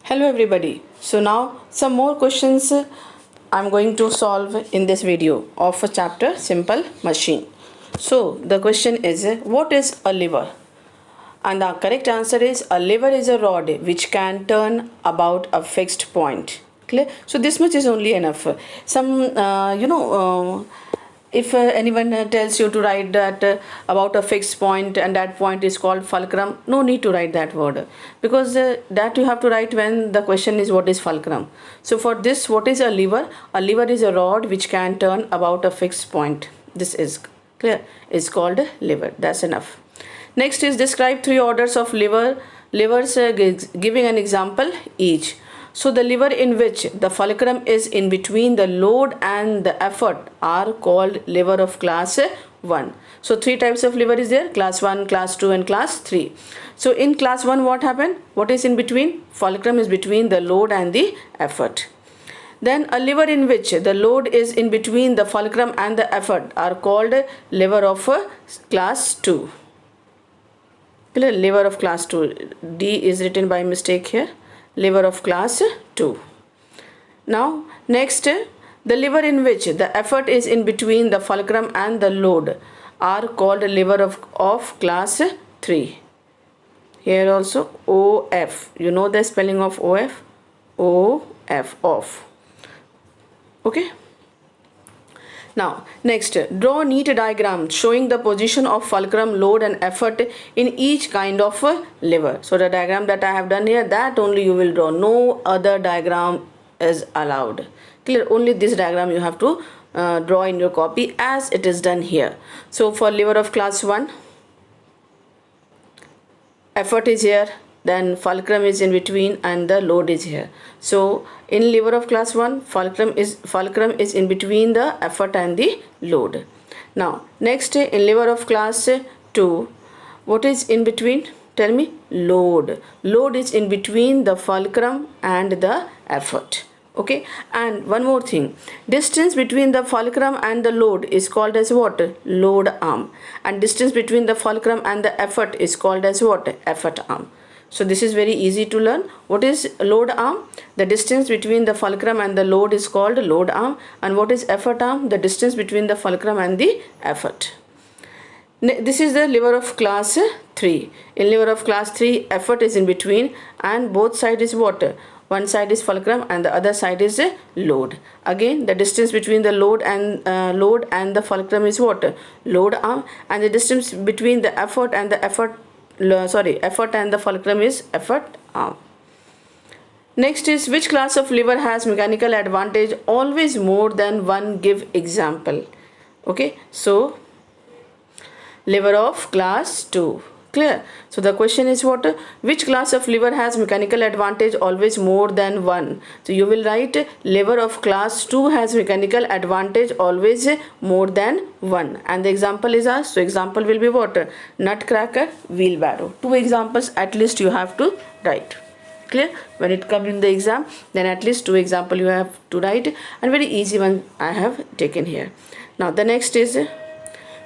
Hello everybody. So now some more questions I'm going to solve in this video of a chapter Simple Machine. So the question is what is a lever? And the correct answer is a lever is a rod which can turn about a fixed point. Clear? So this much is only enough. If anyone tells you to write that about a fixed point and that point is called fulcrum, no need to write that word, because that you have to write when the question is what is fulcrum. So for this, what is a lever? A lever is a rod which can turn about a fixed point. This is clear. It's called a lever. That's enough. Next is describe three orders of levers, giving an example each. So the lever in which the fulcrum is in between the load and the effort are called lever of class 1. So three types of lever is there: class 1, class 2 and class 3. So in class 1 what happened? What is in between? Fulcrum is between the load and the effort. Then a lever in which the load is in between the fulcrum and the effort are called lever of class 2. Lever of class 2. D is written by mistake here. Lever of class 2. Now next, the lever in which the effort is in between the fulcrum and the load are called lever of class 3. Here also OF. You know the spelling of OF? OF, off. Okay. Now next, draw neat diagram showing the position of fulcrum, load and effort in each kind of lever. So the diagram that I have done here, that only you will draw. No other diagram is allowed. Clear? Only this diagram you have to draw in your copy as it is done here. So for lever of class 1, effort is here, then fulcrum is in between and the load is here. So in lever of class 1, fulcrum is in between the effort and the load. Now next, in lever of class 2, what is in between? Tell me. Load. Load is in between the fulcrum and the effort. Okay, and one more thing, distance between the fulcrum and the load is called as what? Load arm. And distance between the fulcrum and the effort is called as what? Effort arm. So this is very easy to learn. What is load arm? The distance between the fulcrum and the load is called load arm. And what is effort arm? The distance between the fulcrum and the effort. This is the lever of class 3. In lever of class 3, effort is in between and both sides is what? One side is fulcrum and the other side is load. Again, the distance between the load and the fulcrum is what? Load arm. And the distance between the effort and the effort and the fulcrum is effort arm. Next is, which class of lever has mechanical advantage always more than one? Give example. Okay, so lever of class 2. Clear? So the question is what? Which class of lever has mechanical advantage always more than one? So you will write lever of class 2 has mechanical advantage always more than one. And the example is asked. So example will be what? Nutcracker, wheelbarrow. Two examples at least you have to write. Clear? When it comes in the exam, then at least two examples you have to write, and very easy one I have taken here. Now the next is,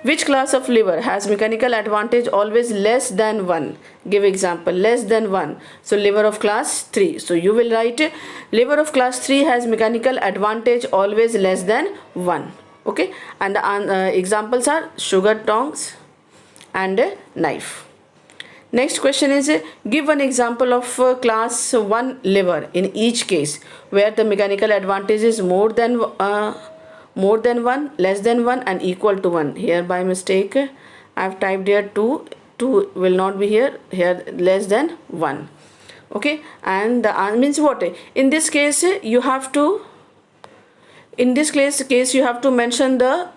which class of lever has mechanical advantage always less than 1? Give example. Less than 1. So lever of class 3. So you will write lever of class 3 has mechanical advantage always less than 1. Okay. And the examples are sugar tongs and knife. Next question is, give one example of class 1 lever in each case where the mechanical advantage is more than 1, less than 1 and equal to 1. Here by mistake I have typed here 2 will not be here less than 1. Okay, and the means what? In this case you have to you have to mention the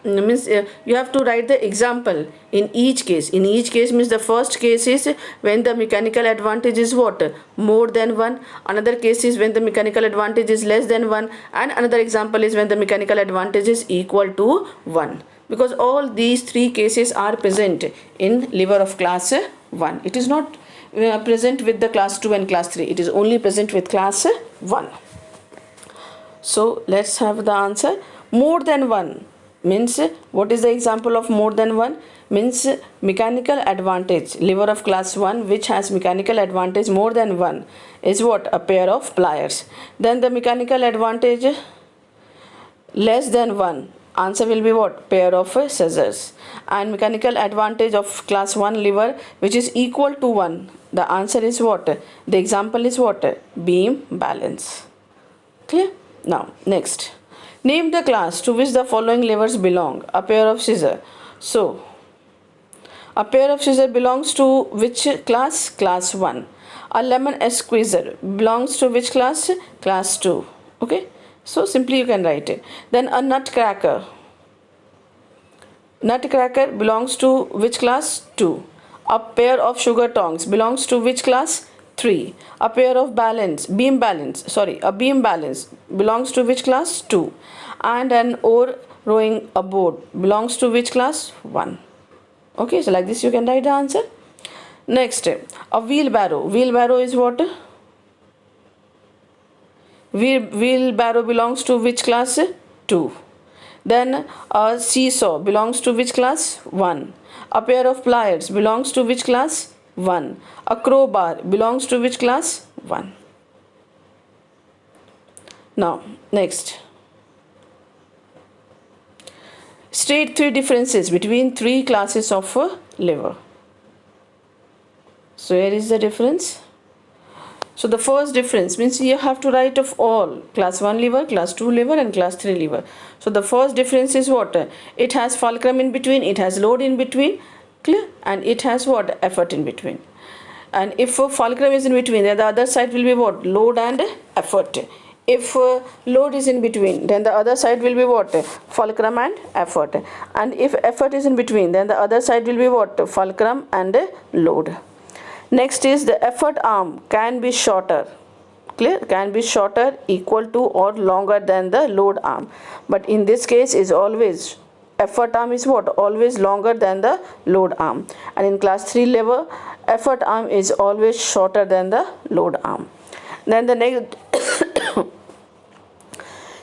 you have to write the example in each case. In each case means the first case is when the mechanical advantage is what? More than 1. Another case is when the mechanical advantage is less than 1, and another example is when the mechanical advantage is equal to 1. Because all these three cases are present in lever of class 1. It is not present with the class 2 and class 3. It is only present with class 1. So let's have the answer. More than 1 means, what is the example of more than 1? means mechanical advantage, lever of class 1 which has mechanical advantage more than 1 is what? A pair of pliers. Then the mechanical advantage less than 1, answer will be what? Pair of scissors. And mechanical advantage of class 1 lever which is equal to 1, the answer is what? The example is what? Beam balance. Clear? Now next, name the class to which the following levers belong. A pair of scissors. So a pair of scissors belongs to which class? Class 1. A lemon squeezer belongs to which class? Class 2. Okay, so simply you can write it. Then a nutcracker belongs to which class? 2. A pair of sugar tongs belongs to which class? 3. A pair of beam balance belongs to which class? 2. And an oar rowing a boat belongs to which class? 1. Okay, so like this you can write the answer. Next, a wheelbarrow is what? Wheelbarrow belongs to which class? 2. Then a seesaw belongs to which class? 1. A pair of pliers belongs to which class? 1. A crowbar belongs to which class? 1. Now next, state 3 differences between 3 classes of lever. So here is the difference. So the first difference means you have to write of all class 1 lever, class 2 lever and class 3 lever. So the first difference is what? It has fulcrum in between, it has load in between, clear, and it has what? Effort in between. And if fulcrum is in between, then the other side will be what? Load and effort. If load is in between, then the other side will be what? Fulcrum and effort. And if effort is in between, then the other side will be what? Fulcrum and load. Next is the effort arm can be shorter. Clear? Can be shorter, equal to or longer than the load arm. But in this case is always effort arm is what? Always longer than the load arm. And in class 3 lever, effort arm is always shorter than the load arm. Then the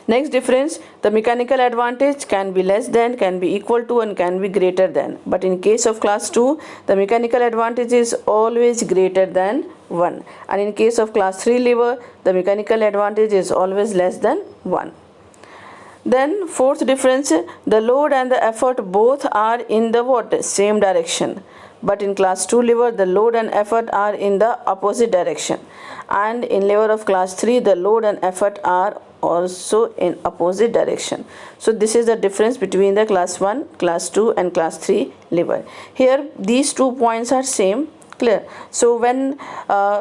next difference, the mechanical advantage can be less than, can be equal to and can be greater than. But in case of class 2, the mechanical advantage is always greater than 1. And in case of class 3 lever, the mechanical advantage is always less than 1. Then fourth difference, the load and the effort both are in the what? Same direction. But in class 2 lever, the load and effort are in the opposite direction. And in lever of class 3, the load and effort are also in opposite direction. So this is the difference between the class 1, class 2 and class 3 lever. Here these 2 points are same. Clear? So when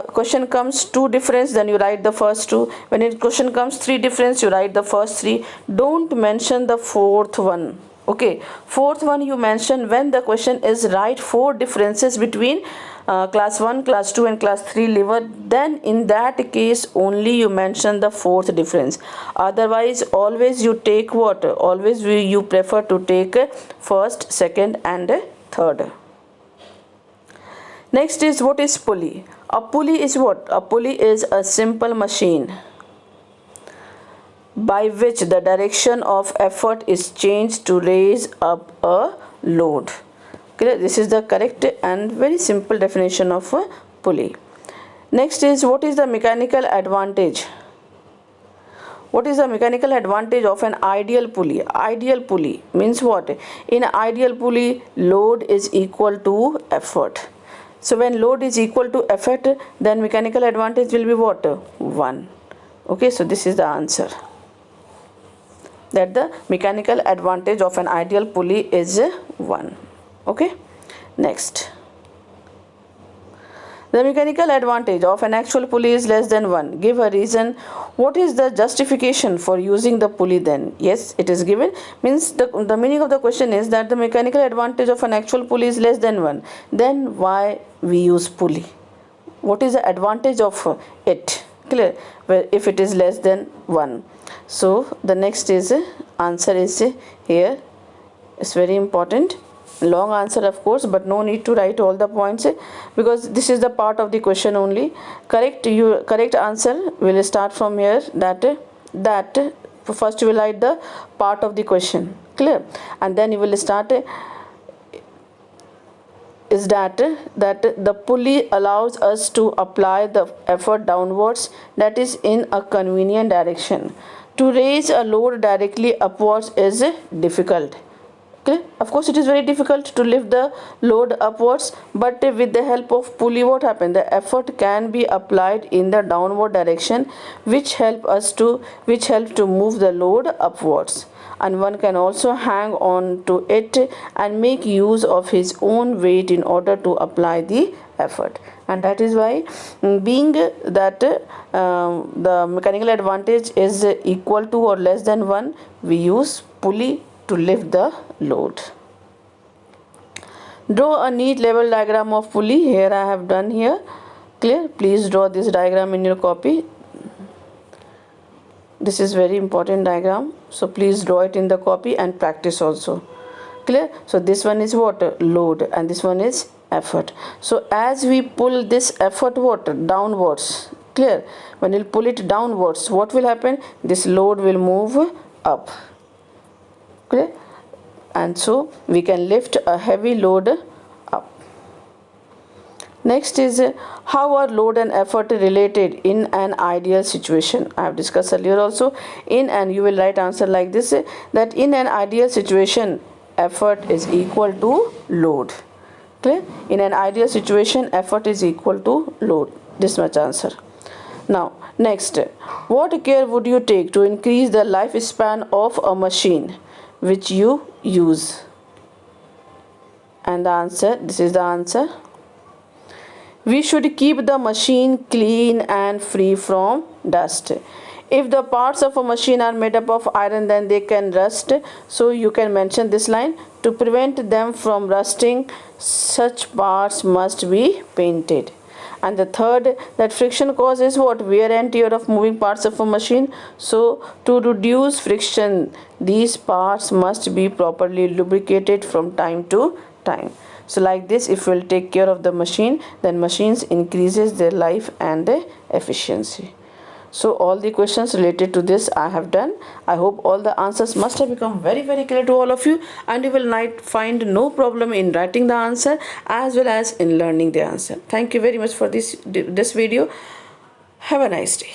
question comes 2 difference, then you write the first 2. When it question comes 3 difference, you write the first 3. Don't mention the fourth one. Okay, fourth one you mention when the question is write 4 differences between class 1, class 2 and class 3 lever. Then in that case only you mention the fourth difference. Otherwise always you take what? Always you prefer to take first, second and third. Next is what is pulley? A pulley is what? A pulley is a simple machine by which the direction of effort is changed to raise up a load. Okay, this is the correct and very simple definition of a pulley. Next is what is the mechanical advantage? What is the mechanical advantage of an ideal pulley? Ideal pulley means what? In ideal pulley, load is equal to effort. So when load is equal to effort, then mechanical advantage will be what? 1. Okay, so this is the answer. That the mechanical advantage of an ideal pulley is 1. Okay, next. The mechanical advantage of an actual pulley is less than 1. Give a reason. What is the justification for using the pulley then? Yes, it is given. Means the meaning of the question is that the mechanical advantage of an actual pulley is less than 1. Then why we use pulley? What is the advantage of it? Clear? Well, if it is less than 1. So the next is answer is here. It's very important. Long answer of course, but no need to write all the points because this is the part of the question only. Correct answer will start from here. That first you will write the part of the question. Clear? And then you will start is that the pulley allows us to apply the effort downwards, that is in a convenient direction. To raise a load directly upwards is difficult. Okay, of course it is very difficult to lift the load upwards, but with the help of pulley, what happens, the effort can be applied in the downward direction, which helps to move the load upwards, and one can also hang on to it and make use of his own weight in order to apply the effort. And that is why, being that the mechanical advantage is equal to or less than 1, we use pulley to lift the load. Draw a neat level diagram of pulley. Here I have done here. Clear? Please draw this diagram in your copy. This is very important diagram, so please draw it in the copy and practice also. Clear? So this one is what? Load, and this one is effort. So as we pull this effort downwards, clear, when you pull it downwards, what will happen? This load will move up. Clear? And so we can lift a heavy load up. Next is how are load and effort related in an ideal situation. I have discussed earlier also. And you will write answer like this, that in an ideal situation effort is equal to load. Clear? In an ideal situation effort is equal to load. This much answer. Now next, what care would you take to increase the lifespan of a machine which you use? And the answer, this is the answer. We should keep the machine clean and free from dust. If the parts of a machine are made up of iron, then they can rust. So you can mention this line: to prevent them from rusting, such parts must be painted. And the third, that friction causes what? Wear and tear of moving parts of a machine. So to reduce friction, these parts must be properly lubricated from time to time. So like this, if we'll take care of the machine, then machines increases their life and efficiency. So all the questions related to this I have done. I hope all the answers must have become very clear to all of you, and you will not find no problem in writing the answer as well as in learning the answer. Thank you very much for this video. Have a nice day.